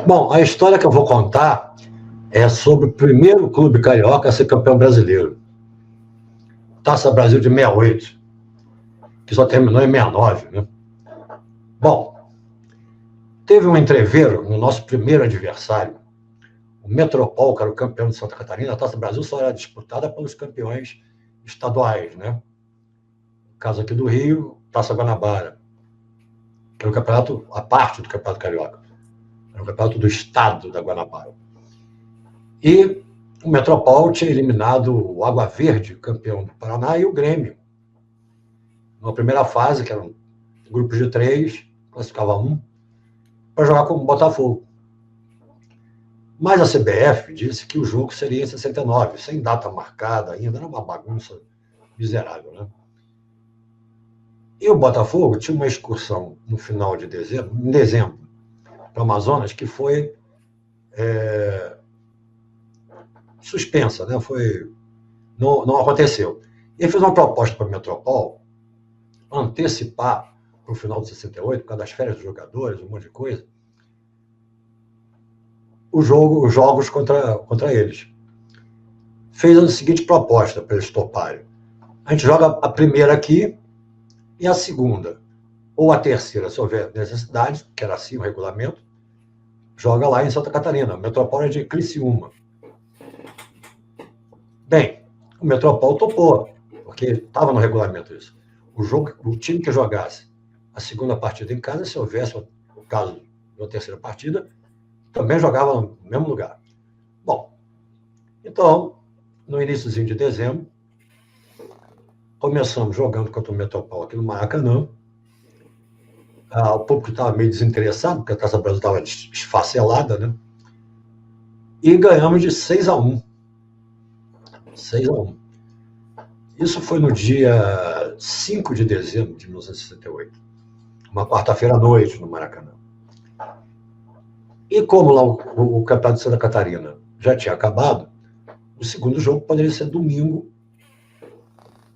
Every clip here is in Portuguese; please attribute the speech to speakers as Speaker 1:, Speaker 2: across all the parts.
Speaker 1: Bom, a história que eu vou contar é sobre o primeiro clube carioca a ser campeão brasileiro. Taça Brasil de 68, que só terminou em 69, né? Bom, teve um entreveiro no nosso primeiro adversário, o Metropol, que era o campeão de Santa Catarina. A Taça Brasil só era disputada pelos campeões estaduais, né? No caso aqui do Rio, Taça Guanabara, que era o campeonato, a parte do Campeonato Carioca. Era o campeonato do estado da Guanabara. E o Metropol tinha eliminado o Água Verde, campeão do Paraná, e o Grêmio. Na primeira fase, que era um grupo de 3, classificava um, para jogar com o Botafogo. Mas a CBF disse que o jogo seria em 69, sem data marcada ainda, era uma bagunça miserável, né? E o Botafogo tinha uma excursão no final de dezembro, em dezembro, para o Amazonas, que foi suspensa, né? Não aconteceu. Ele fez uma proposta para o Metropol antecipar para o final de 68, por causa das férias dos jogadores, um monte de coisa, os jogos contra eles. Fez a seguinte proposta para eles toparem: a gente joga a primeira aqui e a segunda, ou a terceira, se houver necessidade, que era assim o regulamento, joga lá em Santa Catarina. O Metropol é de Criciúma. Bem, o Metropol topou, porque estava no regulamento isso. O time que jogasse a segunda partida em casa, se houvesse o caso de uma terceira partida, também jogava no mesmo lugar. Bom, então, no iníciozinho de dezembro, começamos jogando contra o Metropol aqui no Maracanã. O público estava meio desinteressado, porque a Taça Brasil estava esfacelada, né? E ganhamos de 6-1. 6-1. Isso foi no dia 5 de dezembro de 1968. Uma quarta-feira à noite no Maracanã. E como lá o Campeonato de Santa Catarina já tinha acabado, o segundo jogo poderia ser domingo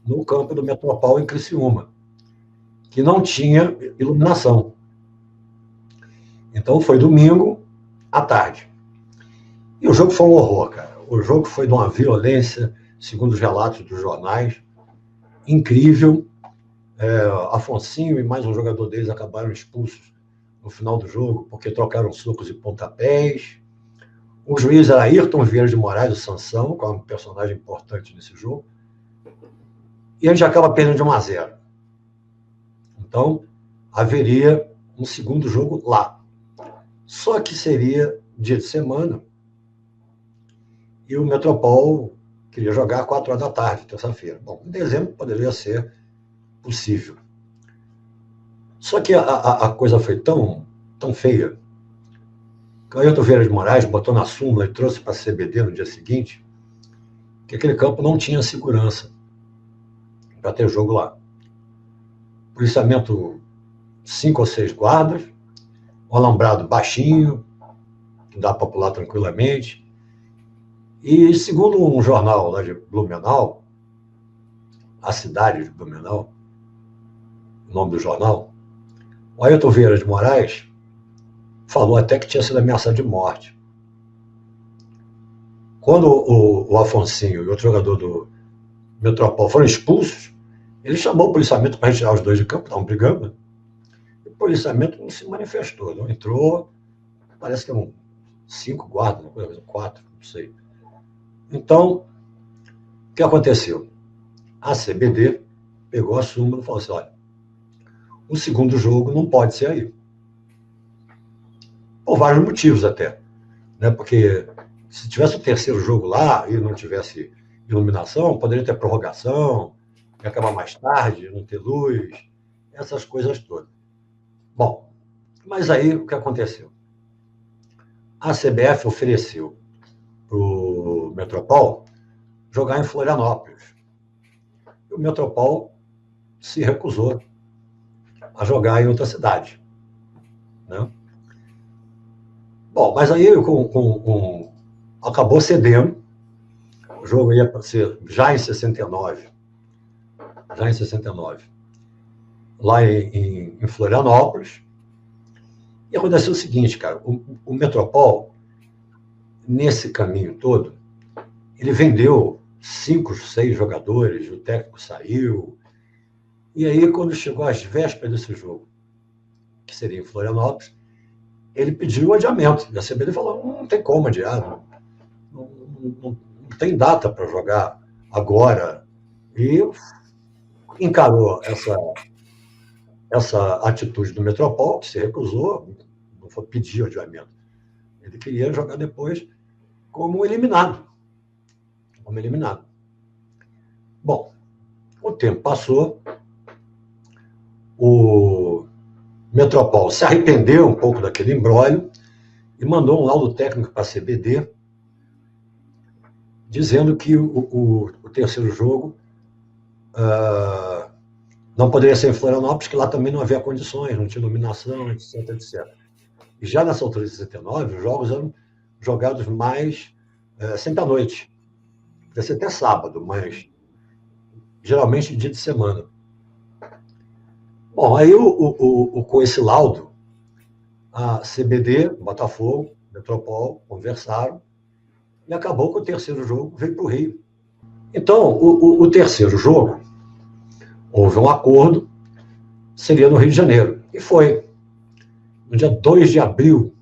Speaker 1: no campo do Metropol em Criciúma, que não tinha iluminação. Então foi domingo à tarde. E o jogo foi um horror, cara. O jogo foi de uma violência, segundo os relatos dos jornais, incrível. Afonsinho e mais um jogador deles acabaram expulsos no final do jogo, porque trocaram socos e pontapés. O juiz era Ayrton Vieira de Moraes, o Sansão, que é um personagem importante nesse jogo. E a gente acaba perdendo de 1-0. Então, haveria um segundo jogo lá. Só que seria dia de semana, e o Metropol queria jogar às 4 horas da tarde, terça-feira. Bom, em dezembro poderia ser possível. Só que a coisa foi tão feia, que o Ayrton Vieira de Moraes botou na súmula e trouxe para a CBD no dia seguinte, que aquele campo não tinha segurança para ter jogo lá. Policiamento 5 ou 6 guardas, um alambrado baixinho, que dá para pular tranquilamente. E segundo um jornal lá de Blumenau, a cidade de Blumenau, o nome do jornal, o Ayrton Vieira de Moraes falou até que tinha sido ameaçado de morte. Quando o Afonsinho e outro jogador do Metropol foram expulsos, ele chamou o policiamento para retirar os dois de campo, estavam brigando. E o policiamento não se manifestou, não entrou, parece que eram 5 guardas, 4, não sei. Então, o que aconteceu? A CBD pegou a súmula e falou assim: olha, o segundo jogo não pode ser aí. Por vários motivos até. Né? Porque se tivesse o terceiro jogo lá e não tivesse iluminação, poderia ter prorrogação, ia acabar mais tarde, não ter luz, essas coisas todas. Bom, mas aí o que aconteceu? A CBF ofereceu para o Metropol jogar em Florianópolis. E o Metropol se recusou a jogar em outra cidade. Né? Bom, mas aí acabou cedendo. O jogo ia ser já em 69. Lá em Florianópolis. E aconteceu o seguinte, cara, o Metropol, nesse caminho todo, ele vendeu 5, 6 jogadores, o técnico saiu, e aí quando chegou às vésperas desse jogo, que seria em Florianópolis, ele pediu o adiamento, e a CBD falou, não tem como adiar, não tem data para jogar agora, e encarou essa atitude do Metropol, que se recusou, não foi pedir o adiamento. Ele queria jogar depois como eliminado. Bom, o tempo passou, o Metropol se arrependeu um pouco daquele imbróglio e mandou um laudo técnico para a CBD dizendo que o terceiro jogo não poderia ser em Florianópolis, que lá também não havia condições, não tinha iluminação, etc, etc. E já nessa altura de 69, os jogos eram jogados mais sempre à noite. Podia ser até sábado, mas geralmente dia de semana. Bom, aí com esse laudo, a CBD, Botafogo, Metropol, conversaram e acabou que o terceiro jogo veio para o Rio. Então, o terceiro jogo, houve um acordo, seria no Rio de Janeiro. E foi no dia 2 de abril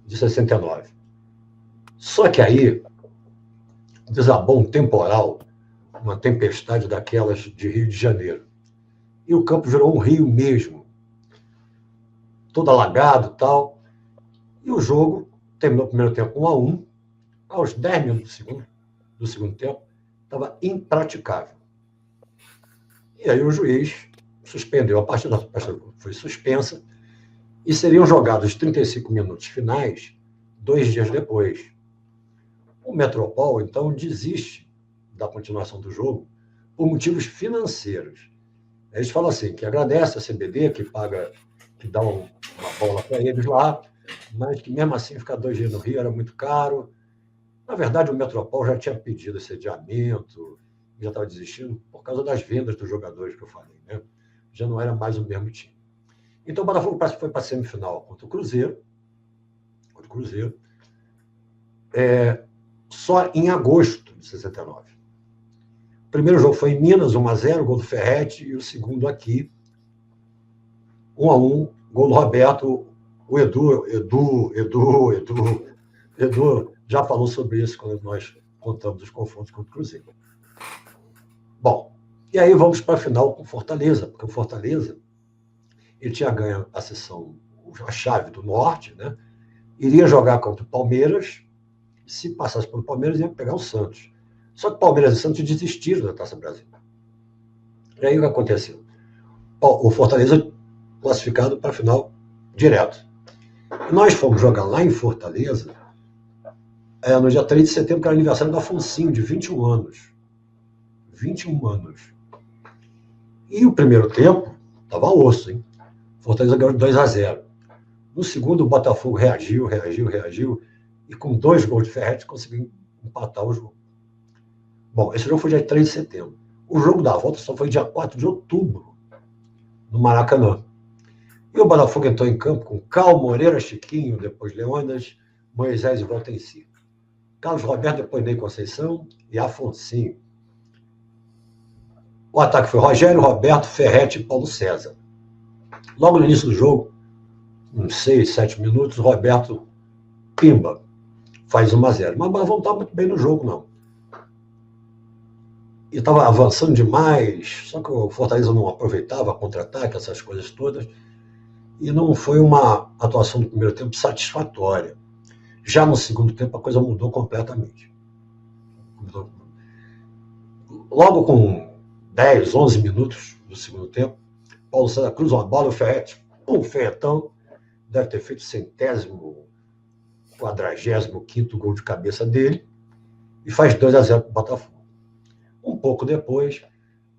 Speaker 1: de 69. Só que aí desabou um temporal, uma tempestade daquelas de Rio de Janeiro. E o campo virou um rio mesmo, todo alagado e tal. E o jogo terminou o primeiro tempo 1-1. Aos 10 minutos do segundo tempo, estava impraticável. E aí o juiz suspendeu a partida, foi suspensa, e seriam jogados os 35 minutos finais 2 dias depois. O Metropol, então, desiste da continuação do jogo por motivos financeiros. Eles falam assim, que agradece a CBD, que paga, que dá uma bola para eles lá, mas que mesmo assim ficar 2 dias no Rio era muito caro. Na verdade, o Metropol já tinha pedido esse adiamento, já estava desistindo por causa das vendas dos jogadores que eu falei, né? Já não era mais o mesmo time. Então, o Botafogo foi para a semifinal contra o Cruzeiro. Só em agosto de 69. O primeiro jogo foi em Minas, 1-0, gol do Ferretti, e o segundo aqui, 1-1, gol do Roberto. O Edu já falou sobre isso quando nós contamos os confrontos contra o Cruzeiro. Bom, e aí vamos para a final com o Fortaleza, porque o Fortaleza ele tinha ganho a chave do Norte, né? Iria jogar contra o Palmeiras, se passasse pelo Palmeiras ia pegar o Santos. Só que Palmeiras e Santos desistiram da Taça Brasil. E aí o que aconteceu? O Fortaleza classificado para a final direto. E nós fomos jogar lá em Fortaleza no dia 3 de setembro, que era aniversário do Afonsinho, de 21 anos. 21 anos. E o primeiro tempo estava osso, hein? Fortaleza ganhou 2-0. No segundo, o Botafogo reagiu, e com 2 gols de Ferretti conseguiu empatar o jogo. Bom, esse jogo foi dia 3 de setembro. O jogo da volta só foi dia 4 de outubro, no Maracanã. E o Botafogo entrou em campo com Cal, Moreira, Chiquinho, depois Leônidas, Moisés e Valtenci. Carlos Roberto, depois Ney Conceição e Afonsinho. O ataque foi Rogério, Roberto, Ferretti e Paulo César. Logo no início do jogo, uns 6, 7 minutos, o Roberto pimba, faz 1-0. Mas não estava muito bem no jogo, não. E estava avançando demais, só que o Fortaleza não aproveitava contra-ataque, essas coisas todas. E não foi uma atuação do primeiro tempo satisfatória. Já no segundo tempo, a coisa mudou completamente. Logo com 10, 11 minutos do segundo tempo, Paulo César cruza uma bola, o Ferretti, Ferretão, deve ter feito o 100º, 45º gol de cabeça dele, e faz 2-0 para o Botafogo. Um pouco depois,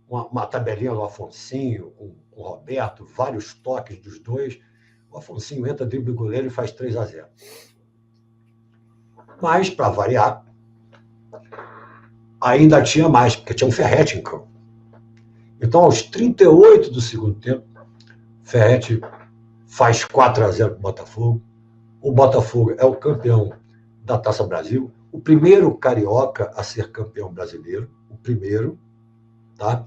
Speaker 1: uma tabelinha do Afonsinho, com o Roberto, vários toques dos dois, o Afonsinho entra, dribla o goleiro e faz 3-0. Mas, para variar, ainda tinha mais, porque tinha um Ferretti em campo. Então, aos 38 do segundo tempo, Ferretti faz 4-0 para o Botafogo. O Botafogo é o campeão da Taça Brasil, o primeiro carioca a ser campeão brasileiro, o primeiro, tá?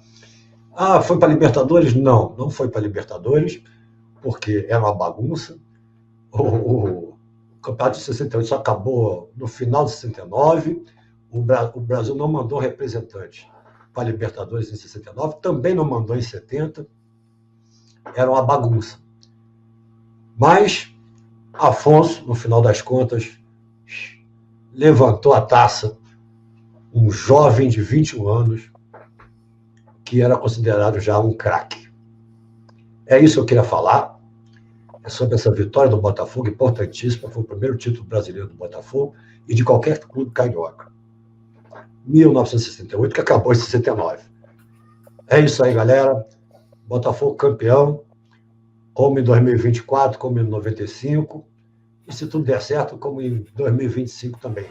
Speaker 1: Ah, foi para a Libertadores? Não, não foi para a Libertadores, porque era uma bagunça. O campeonato de 68 só acabou no final de 69. O Brasil não mandou representante para a Libertadores em 69, também não mandou em 70. Era uma bagunça. Mas Afonso, no final das contas, levantou a taça, um jovem de 21 anos, que era considerado já um craque. É isso que eu queria falar. É sobre essa vitória do Botafogo, importantíssima. Foi o primeiro título brasileiro do Botafogo e de qualquer clube carioca. 1968, que acabou em 69. É isso aí, galera. Botafogo campeão, como em 2024, como em 95. E se tudo der certo, como em 2025 também.